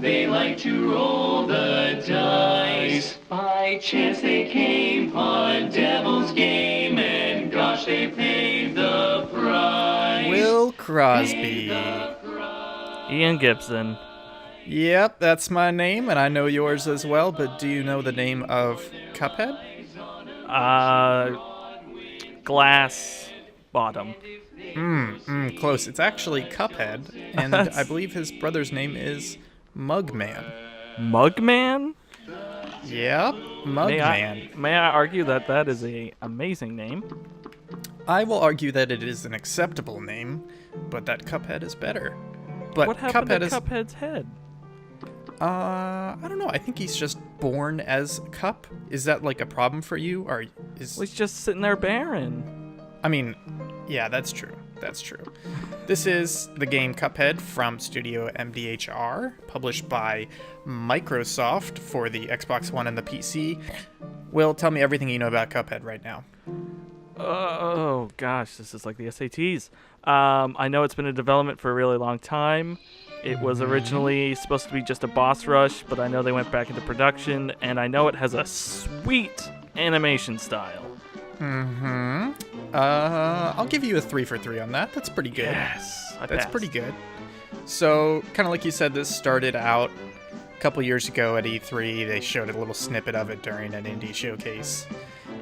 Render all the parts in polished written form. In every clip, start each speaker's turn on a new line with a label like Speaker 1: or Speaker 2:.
Speaker 1: They like to roll the dice. By chance they came upon a devil's game, and gosh, they paid the price.
Speaker 2: Will Crosby.
Speaker 3: Ian Gibson.
Speaker 2: Yep, that's my name, and I know yours as well, but do you know the name of Cuphead?
Speaker 3: Glass Bottom.
Speaker 2: Close. It's actually Cuphead, and I believe his brother's name is Mugman.
Speaker 3: Mugman?
Speaker 2: Yep, Mugman.
Speaker 3: May I argue that that is an amazing name?
Speaker 2: I will argue that it is an acceptable name, but that Cuphead is better. But
Speaker 3: What happened to Cuphead's head?
Speaker 2: I don't know. I think he's just born as a cup. Is that like a problem for you, or is?
Speaker 3: Well, he's just sitting there barren.
Speaker 2: I mean, yeah, that's true. That's true. This is the game Cuphead from Studio MDHR, published by Microsoft for the Xbox One and the PC. Will, tell me everything you know about Cuphead right now.
Speaker 3: Oh gosh, this is like the SATs. I know it's been in development for a really long time. It was originally supposed to be just a boss rush, but I know they went back into production, and I know it has a sweet animation style.
Speaker 2: I'll give you a 3 for 3 on that. That's pretty good.
Speaker 3: Yes,
Speaker 2: That's pretty good. So, kind of like you said, this started out a couple years ago at E3. They showed a little snippet of it during an indie showcase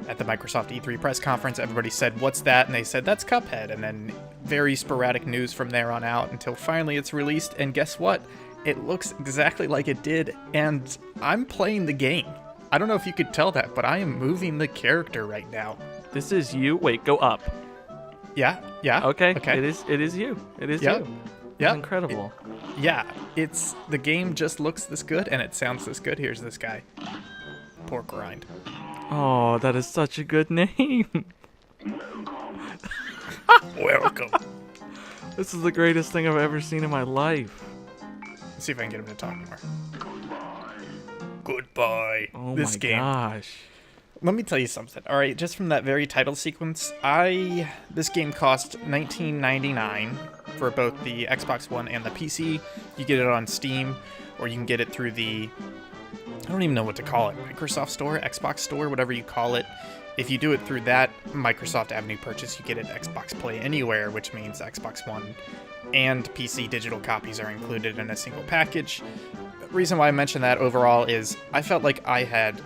Speaker 2: at the Microsoft E3 press conference. Everybody said, "What's that?" And they said, "That's Cuphead." And then very sporadic news from there on out until finally it's released. And guess what? It looks exactly like it did. And I'm playing the game. I don't know if you could tell that, but I am moving the character right now.
Speaker 3: This is you. Wait, go up.
Speaker 2: Yeah.
Speaker 3: Okay. It is you. It is
Speaker 2: Yep.
Speaker 3: you.
Speaker 2: Yeah.
Speaker 3: It's incredible.
Speaker 2: It's the game just looks this good and it sounds this good. Here's this guy. Pork rind.
Speaker 3: Oh, that is such a good name.
Speaker 2: Welcome.
Speaker 3: This is the greatest thing I've ever seen in my life.
Speaker 2: Let's see if I can get him to talk more. Goodbye.
Speaker 3: Oh
Speaker 2: This
Speaker 3: my
Speaker 2: game.
Speaker 3: gosh.
Speaker 2: Let me tell you something. All right, just from that very title sequence, this game cost $19.99 for both the Xbox One and the PC. You get it on Steam, or you can get it through the, I don't even know what to call it, Microsoft Store, Xbox Store, whatever you call it. If you do it through that Microsoft Avenue purchase, you get it Xbox Play Anywhere, which means Xbox One and PC digital copies are included in a single package. The reason why I mention that overall is I felt like I had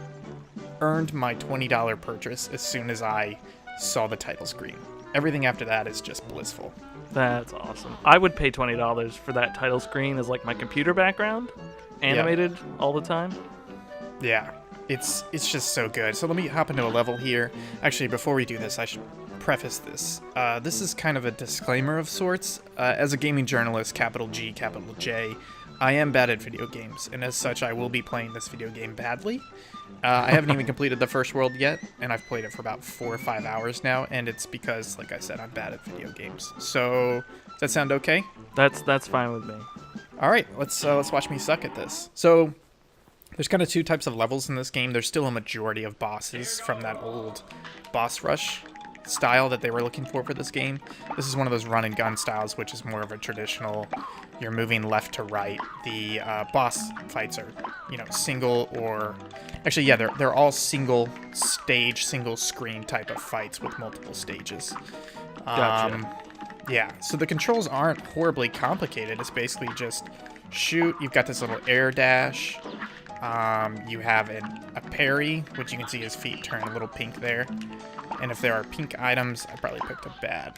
Speaker 2: earned my $20 purchase as soon as I saw the title screen. Everything after that is just blissful.
Speaker 3: That's awesome. I would pay $20 for that title screen as like my computer background, animated all the time.
Speaker 2: Yeah, it's just so good. So let me hop into a level here. Actually, before we do this, I should preface this. This is kind of a disclaimer of sorts. As a gaming journalist, capital G, capital J, I am bad at video games, and as such, I will be playing this video game badly. I haven't even completed the first world yet, and I've played it for about 4 or 5 hours now, and it's because, like I said, I'm bad at video games. So, does that sound okay?
Speaker 3: That's fine with me.
Speaker 2: All right, let's watch me suck at this. So, there's kind of 2 types of levels in this game. There's still a majority of bosses from that old boss rush style that they were looking for this game. This is one of those run and gun styles, which is more of a traditional, you're moving left to right. The boss fights are, single or, actually, yeah, they're all single stage, single screen type of fights with multiple stages.
Speaker 3: Gotcha.
Speaker 2: Yeah, so the controls aren't horribly complicated. It's basically just shoot. You've got this little air dash. You have a parry, which you can see his feet turn a little pink there. And if there are pink items, I probably picked a bad.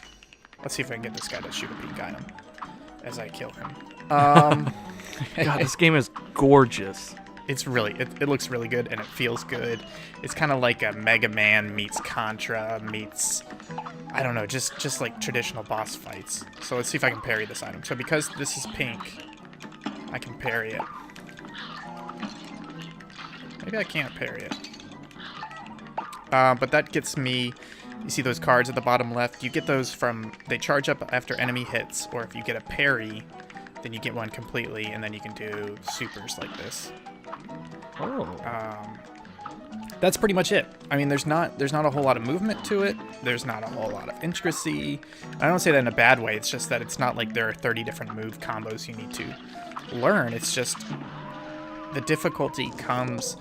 Speaker 2: Let's see if I can get this guy to shoot a pink item as I kill him.
Speaker 3: God, this game is gorgeous.
Speaker 2: It's really, it looks really good and it feels good. It's kind of like a Mega Man meets Contra meets, I don't know, just like traditional boss fights. So let's see if I can parry this item. So because this is pink, I can parry it. Maybe I can't parry it. But that gets me, you see those cards at the bottom left? You get those from, they charge up after enemy hits, or if you get a parry, then you get one completely, and then you can do supers like this.
Speaker 3: Oh.
Speaker 2: That's pretty much it. I mean, there's not a whole lot of movement to it. There's not a whole lot of intricacy. I don't say that in a bad way. It's just that it's not like there are 30 different move combos you need to learn. It's just the difficulty comes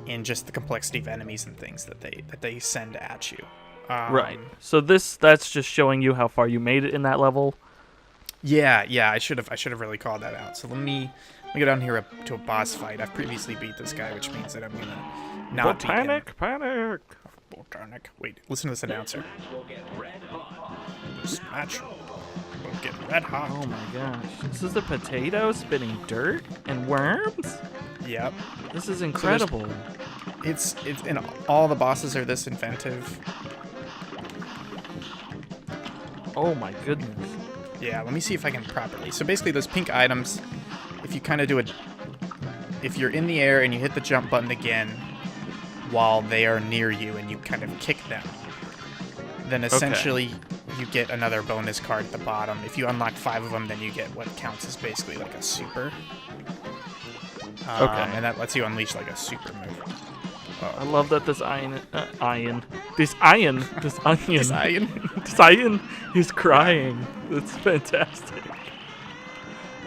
Speaker 2: in just the complexity of enemies and things that they send at you.
Speaker 3: Right. So that's just showing you how far you made it in that level.
Speaker 2: Yeah. I should have really called that out. So let me go down here to a boss fight. I've previously beat this guy, which means that I'm gonna not beat him.
Speaker 3: Panic.
Speaker 2: Botanic. Wait, listen to this announcer. This match will get red hot.
Speaker 3: Oh my gosh. This is the potato spitting dirt and worms?
Speaker 2: Yep.
Speaker 3: This is incredible.
Speaker 2: It's and all the bosses are this inventive.
Speaker 3: Oh my goodness.
Speaker 2: Yeah, let me see if I can properly. So basically those pink items, if you kind of do it, if you're in the air and you hit the jump button again while they are near you and you kind of kick them, then essentially you get another bonus card at the bottom. If you unlock 5 of them, then you get what counts as basically like a super. And that lets you unleash like a super move.
Speaker 3: I love that this onion is crying. That's fantastic.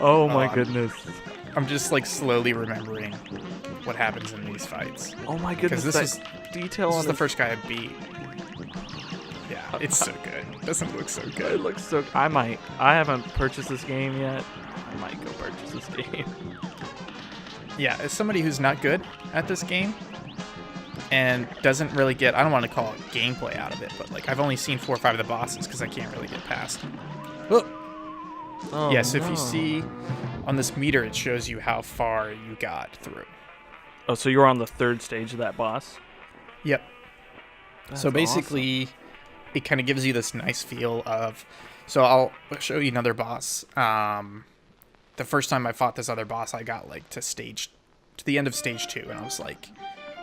Speaker 3: Oh my goodness.
Speaker 2: I'm just like slowly remembering what happens in these fights.
Speaker 3: Oh my goodness.
Speaker 2: Because this is the first guy I beat. Yeah, it's so good. It doesn't look so good.
Speaker 3: It looks so. I haven't purchased this game yet. I might go purchase this game.
Speaker 2: Yeah, as somebody who's not good at this game and doesn't really get, I don't want to call it gameplay out of it, but like I've only seen 4 or 5 of the bosses because I can't really get past them.
Speaker 3: Oh,
Speaker 2: yeah, so if you see on this meter, it shows you how far you got through.
Speaker 3: Oh, so you're on the 3rd stage of that boss?
Speaker 2: Yep.
Speaker 3: That's
Speaker 2: so basically, it kind of gives you this nice feel of, so I'll show you another boss. The first time I fought this other boss, I got like to the end of stage 2, and I was like,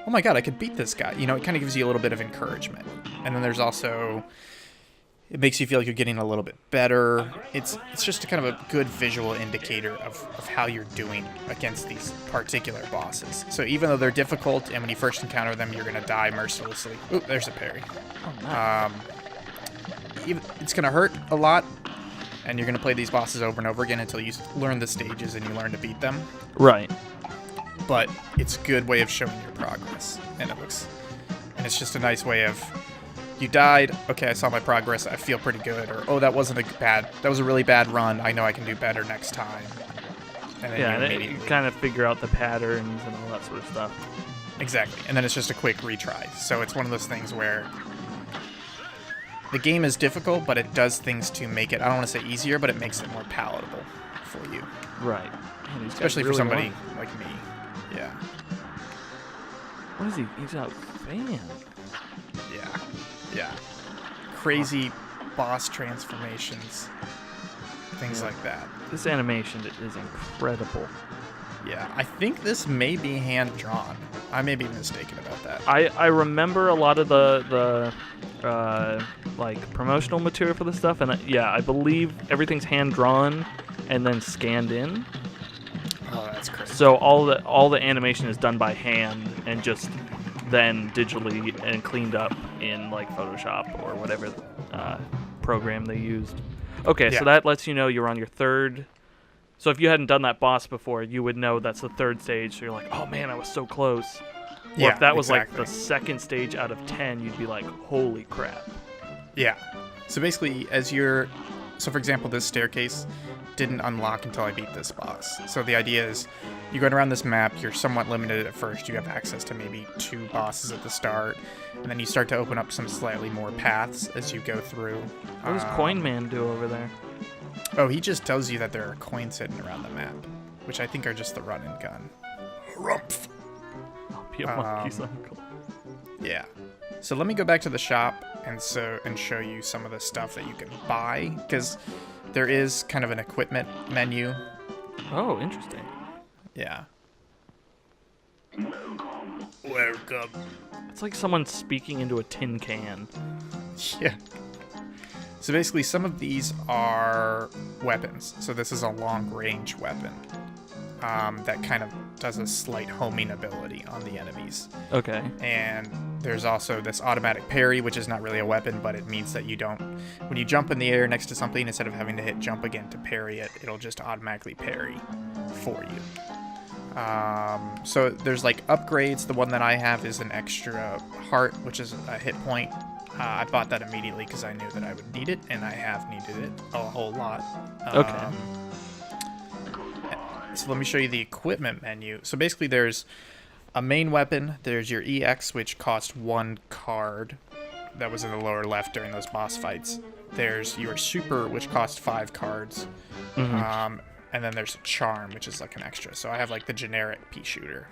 Speaker 2: oh my god, I could beat this guy. You know, it kind of gives you a little bit of encouragement. And then there's also, it makes you feel like you're getting a little bit better. It's just a kind of a good visual indicator of how you're doing against these particular bosses. So even though they're difficult, and when you first encounter them, you're going to die mercilessly. Oop, there's a parry.
Speaker 3: Oh, nice.
Speaker 2: It's going to hurt a lot, and you're going to play these bosses over and over again until you learn the stages and you learn to beat them.
Speaker 3: Right.
Speaker 2: But it's a good way of showing your progress, and it's just a nice way of, you died, okay, I saw my progress, I feel pretty good, or oh, that was a really bad run, I know I can do better next time. And then
Speaker 3: you kind of figure out the patterns and all that sort of stuff.
Speaker 2: Exactly, and then it's just a quick retry. So it's one of those things where the game is difficult, but it does things to make it, I don't want to say easier, but it makes it more palatable for you.
Speaker 3: Right. Man,
Speaker 2: especially for somebody like me. Yeah.
Speaker 3: What is he? He's a fan.
Speaker 2: Yeah. Crazy boss transformations. Things like that.
Speaker 3: This animation is incredible.
Speaker 2: Yeah, I think this may be hand-drawn. I may be mistaken about that.
Speaker 3: I remember a lot of the like promotional material for this stuff, and I believe everything's hand-drawn and then scanned in.
Speaker 2: Oh, that's crazy.
Speaker 3: So all the animation is done by hand and just then digitally and cleaned up in like Photoshop or whatever program they used. Okay, so that lets you know you're on your 3rd. So if you hadn't done that boss before, you would know that's the 3rd stage. So you're like, oh man, I was so close. Or if that was like the 2nd stage out of 10, you'd be like, holy crap.
Speaker 2: Yeah. So basically, so for example, this staircase didn't unlock until I beat this boss. So the idea is, you go around this map, you're somewhat limited at first. You have access to maybe 2 bosses at the start, and then you start to open up some slightly more paths as you go through.
Speaker 3: What does Coin Man do over there?
Speaker 2: Oh, he just tells you that there are coins hidden around the map, which I think are just the run and gun. Rumpf.
Speaker 3: I'll be a monkey's uncle.
Speaker 2: Yeah. So let me go back to the shop and show you some of the stuff that you can buy, because there is kind of an equipment menu.
Speaker 3: Oh, interesting.
Speaker 2: Yeah. Welcome.
Speaker 3: It's like someone speaking into a tin can.
Speaker 2: Yeah. So basically, some of these are weapons. So this is a long-range weapon that kind of does a slight homing ability on the enemies.
Speaker 3: Okay.
Speaker 2: And there's also this automatic parry, which is not really a weapon, but it means that when you jump in the air next to something, instead of having to hit jump again to parry it, it'll just automatically parry for you. So there's like upgrades. The one that I have is an extra heart, which is a hit point. I bought that immediately because I knew that I would need it, and I have needed it a whole lot.
Speaker 3: Okay.
Speaker 2: So let me show you the equipment menu. So basically there's a main weapon, there's your EX, which cost 1 card. That was in the lower left during those boss fights. There's your super, which cost 5 cards. And then there's a charm, which is like an extra. So I have like the generic pea shooter.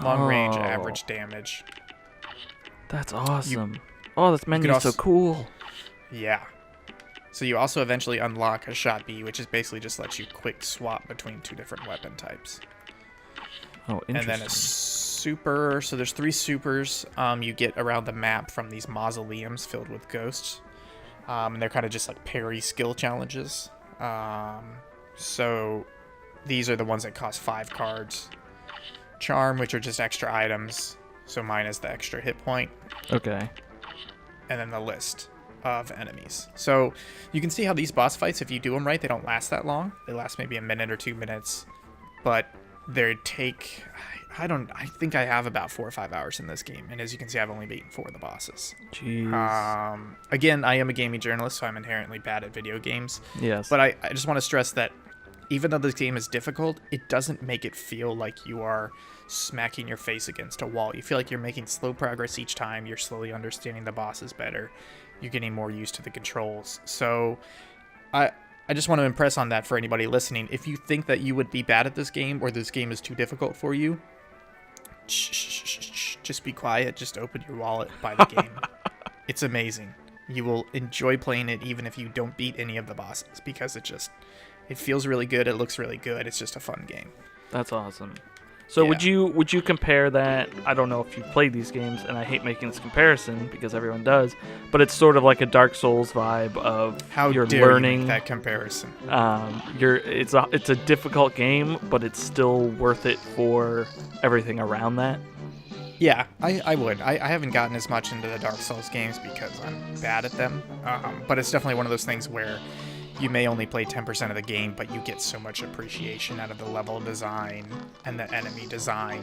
Speaker 2: Long range, average damage.
Speaker 3: That's awesome. This menu is so cool.
Speaker 2: Yeah. So you also eventually unlock a shot B, which is basically just lets you quick swap between 2 different weapon types.
Speaker 3: Oh, interesting.
Speaker 2: And then a super. So there's 3 supers you get around the map from these mausoleums filled with ghosts. And they're kind of just like parry skill challenges. So these are the ones that cost 5 cards. Charm, which are just extra items. So mine is the extra hit point.
Speaker 3: Okay.
Speaker 2: And then the list of enemies. So you can see how these boss fights, if you do them right, they don't last that long. They last maybe a minute or 2 minutes. But they take... I think I have about 4 or 5 hours in this game. And as you can see, I've only beaten 4 of the bosses.
Speaker 3: Jeez.
Speaker 2: Again, I am a gaming journalist, so I'm inherently bad at video games.
Speaker 3: Yes.
Speaker 2: But I just want to stress that even though this game is difficult, it doesn't make it feel like you are smacking your face against a wall. You feel like you're making slow progress each time. You're slowly understanding the bosses better. You're getting more used to the controls. So I just want to impress on that for anybody listening. If you think that you would be bad at this game or this game is too difficult for you, just be quiet. Just open your wallet, buy the game. It's amazing. You will enjoy playing it even if you don't beat any of the bosses because it feels really good. It looks really good. It's just a fun game.
Speaker 3: That's awesome. So
Speaker 2: Yeah.
Speaker 3: would you compare that? I don't know if you've played these games, and I hate making this comparison because everyone does, but it's sort of like a Dark Souls vibe of
Speaker 2: How
Speaker 3: you're
Speaker 2: dare
Speaker 3: learning.
Speaker 2: you make that comparison?
Speaker 3: It's a difficult game, but it's still worth it for everything around that.
Speaker 2: Yeah, I would. I haven't gotten as much into the Dark Souls games because I'm bad at them, but it's definitely one of those things where you may only play 10% of the game, but you get so much appreciation out of the level design and the enemy design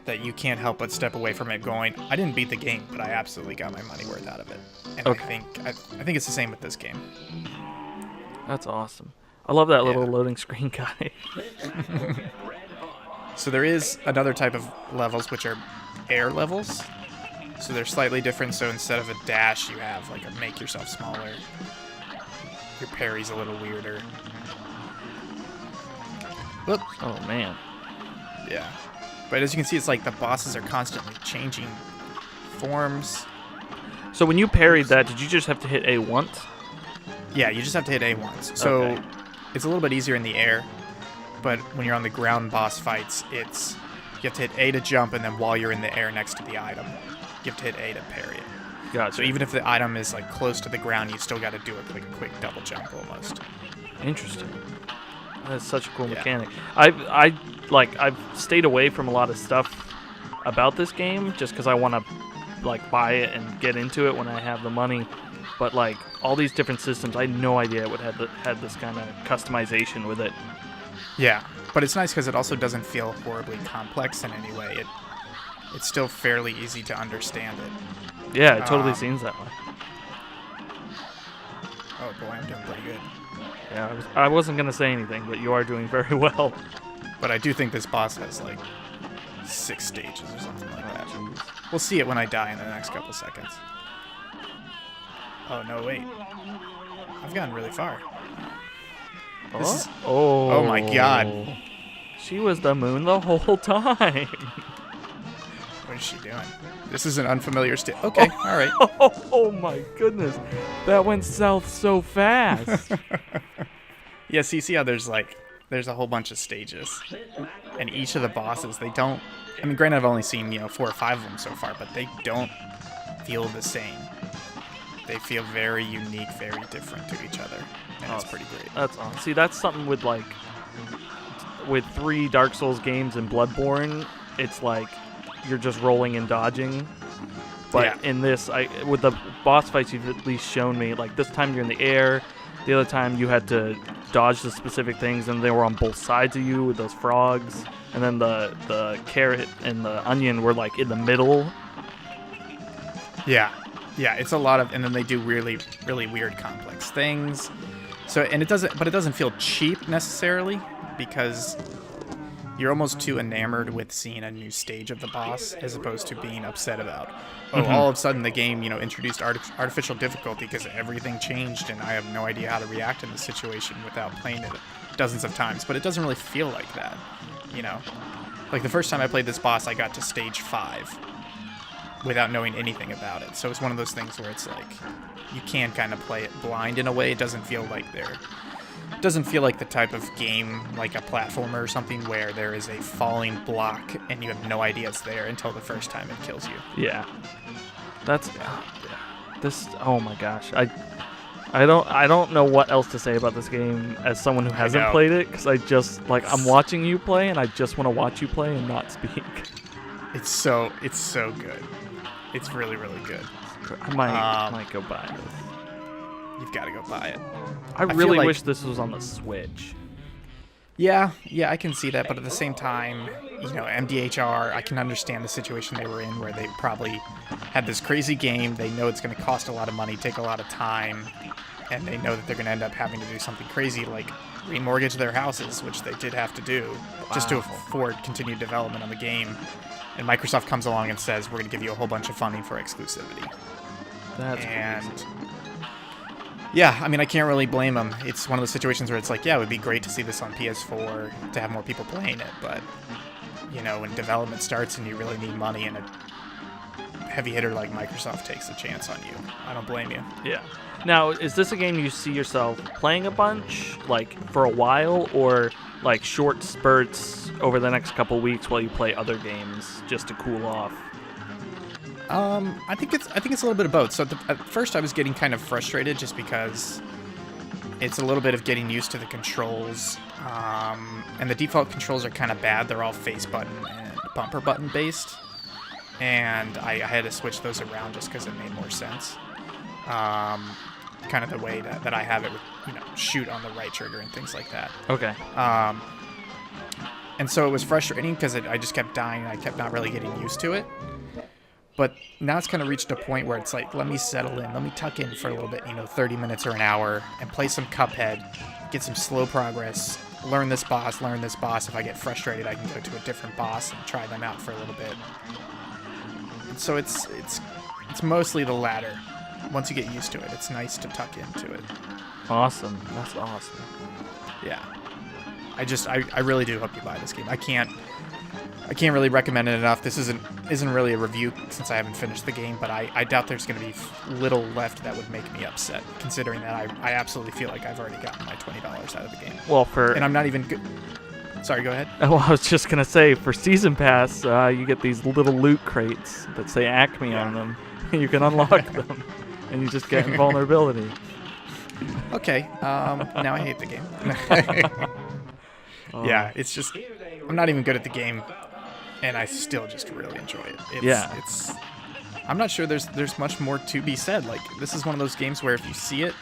Speaker 2: that you can't help but step away from it going, I didn't beat the game, but I absolutely got my money worth out of it. And
Speaker 3: Okay.
Speaker 2: I think it's the same with this game.
Speaker 3: That's awesome. I love that little loading screen guy.
Speaker 2: So there is another type of levels, which are air levels. So they're slightly different. So instead of a dash, you have like a make yourself smaller. Your parry's a little weirder. Whoop.
Speaker 3: Oh, man.
Speaker 2: Yeah. But as you can see, it's like the bosses are constantly changing forms.
Speaker 3: So when you parried that, did you just have to hit A once?
Speaker 2: Yeah, you just have to hit A once. So
Speaker 3: Okay.
Speaker 2: it's a little bit easier in the air. But when you're on the ground boss fights, you have to hit A to jump, and then while you're in the air next to the item, you have to hit A to parry it.
Speaker 3: Gotcha.
Speaker 2: So even if the item is like close to the ground, you still got to do a quick double jump almost.
Speaker 3: Interesting. That's such a cool
Speaker 2: Yeah.
Speaker 3: mechanic. I've stayed away from a lot of stuff about this game just because I want to buy it and get into it when I have the money. But all these different systems, I had no idea it would had this kind of customization with it.
Speaker 2: Yeah, but it's nice because it also doesn't feel horribly complex in any way. It's still fairly easy to understand it.
Speaker 3: Yeah, it totally seems that way.
Speaker 2: Oh boy, I'm doing pretty good.
Speaker 3: Yeah, I wasn't gonna say anything, but you are doing very well.
Speaker 2: But I do think this boss has 6 stages or something like that. We'll see it when I die in the next couple seconds. Oh no, wait. I've gotten really far. Oh my god.
Speaker 3: She was the moon the whole time.
Speaker 2: What is she doing? This is an unfamiliar state. Okay, all right.
Speaker 3: Oh my goodness. That went south so fast.
Speaker 2: Yeah, so you see how there's a whole bunch of stages. And each of the bosses, they don't... I mean, granted, I've only seen, 4 or 5 of them so far, but they don't feel the same. They feel very unique, very different to each other. And it's pretty great.
Speaker 3: That's awesome. See, that's something with with 3 Dark Souls games and Bloodborne, it's you're just rolling and dodging. But in this, with the boss fights you've at least shown me, this time you're in the air, the other time you had to dodge the specific things, and they were on both sides of you with those frogs, and then the carrot and the onion were like in the middle.
Speaker 2: Yeah, it's a lot of, and then they do really, really weird, complex things. So, and it doesn't feel cheap necessarily, because you're almost too enamored with seeing a new stage of the boss, as opposed to being upset about, all of a sudden the game, introduced artificial difficulty because everything changed, and I have no idea how to react in this situation without playing it dozens of times. But it doesn't really feel like that, Like the first time I played this boss, I got to stage 5 without knowing anything about it. So it's one of those things where it's like you can kind of play it blind in a way. It doesn't feel like the type of game like a platformer or something where there is a falling block and you have no idea it's there until the first time it kills you.
Speaker 3: Yeah. That's this. Oh my gosh. I don't know what else to say about this game as someone who hasn't played it, because I just I'm watching you play and I just want to watch you play and not speak. It's
Speaker 2: so good. It's really, really good.
Speaker 3: I might go buy this.
Speaker 2: You've got to go buy it.
Speaker 3: I really wish this was on the Switch.
Speaker 2: Yeah, I can see that, but at the same time, MDHR, I can understand the situation they were in where they probably had this crazy game. They know it's going to cost a lot of money, take a lot of time, and they know that they're going to end up having to do something crazy like remortgage their houses, which they did have to do just to afford continued development on the game. And Microsoft comes along and says, we're going to give you a whole bunch of funding for exclusivity.
Speaker 3: That's crazy.
Speaker 2: Yeah, I mean, I can't really blame them. It's one of those situations where it's like, yeah, it would be great to see this on PS4 to have more people playing it, but, when development starts and you really need money and a heavy hitter like Microsoft takes a chance on you, I don't blame you.
Speaker 3: Yeah. Now, is this a game you see yourself playing a bunch, for a while, or, short spurts over the next couple weeks while you play other games just to cool off?
Speaker 2: I think it's a little bit of both. So at first I was getting kind of frustrated just because it's a little bit of getting used to the controls, and the default controls are kind of bad. They're all face button and bumper button based, and I had to switch those around just because it made more sense. Kind of the way that I have it with, shoot on the right trigger and things like that.
Speaker 3: Okay.
Speaker 2: And so it was frustrating because I just kept dying and I kept not really getting used to it. But now it's kind of reached a point where it's like, let me settle in, let me tuck in for a little bit, 30 minutes or an hour, and play some Cuphead, get some slow progress, learn this boss. If I get frustrated, I can go to a different boss and try them out for a little bit. And so it's mostly the latter. Once you get used to it, it's nice to tuck into it.
Speaker 3: Awesome. That's awesome.
Speaker 2: Yeah. I really do hope you buy this game. I can't really recommend it enough. This isn't really a review since I haven't finished the game, but I doubt there's going to be little left that would make me upset, considering that I absolutely feel like I've already gotten my $20 out of the game.
Speaker 3: Well,
Speaker 2: and I'm not even good. Sorry, go ahead.
Speaker 3: Well, I was just going to say, for Season Pass, you get these little loot crates that say Acme on them. You can unlock them, and you just get invulnerability.
Speaker 2: Okay, now I hate the game. Yeah, it's just, I'm not even good at the game, and I still just really enjoy it. It's I'm not sure there's much more to be said. This is one of those games where if you see it,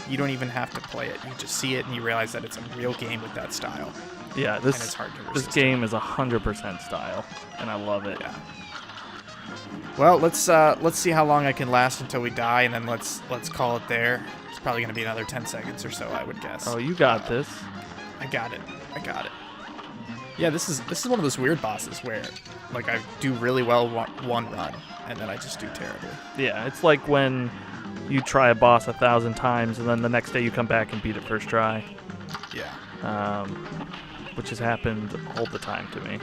Speaker 2: you don't even have to play it. You just see it and you realize that it's a real game with that style.
Speaker 3: Yeah,
Speaker 2: and it's hard to resist.
Speaker 3: This game is 100% style, and I love it.
Speaker 2: Yeah. Well, let's see how long I can last until we die, and then let's call it there. It's probably going to be another 10 seconds or so, I would guess.
Speaker 3: Oh, you got this.
Speaker 2: I got it. Yeah, this is one of those weird bosses where, I do really well one run, and then I just do terribly.
Speaker 3: Yeah, it's like when you try a boss 1,000 times, and then the next day you come back and beat it first try.
Speaker 2: Yeah.
Speaker 3: Which has happened all the time to me.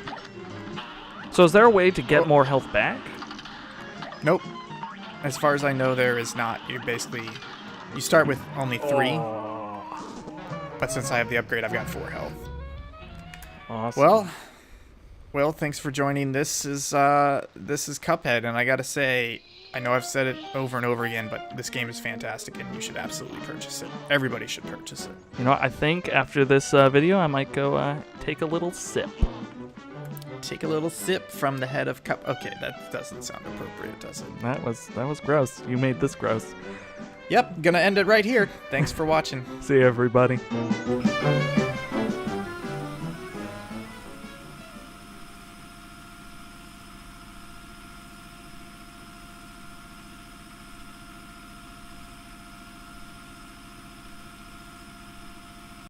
Speaker 3: So is there a way to get more health back?
Speaker 2: Nope. As far as I know, there is not. You start with only 3. But since I have the upgrade, I've got 4 health.
Speaker 3: Awesome.
Speaker 2: Well, thanks for joining. This is Cuphead, and I gotta say, I know I've said it over and over again, but this game is fantastic, and you should absolutely purchase it. Everybody should purchase it.
Speaker 3: I think after this video, I might go take a little sip.
Speaker 2: Take a little sip from the head of Cup. Okay, that doesn't sound appropriate, does it?
Speaker 3: That was gross. You made this gross.
Speaker 2: Yep, gonna end it right here. Thanks for watching.
Speaker 3: See you, everybody.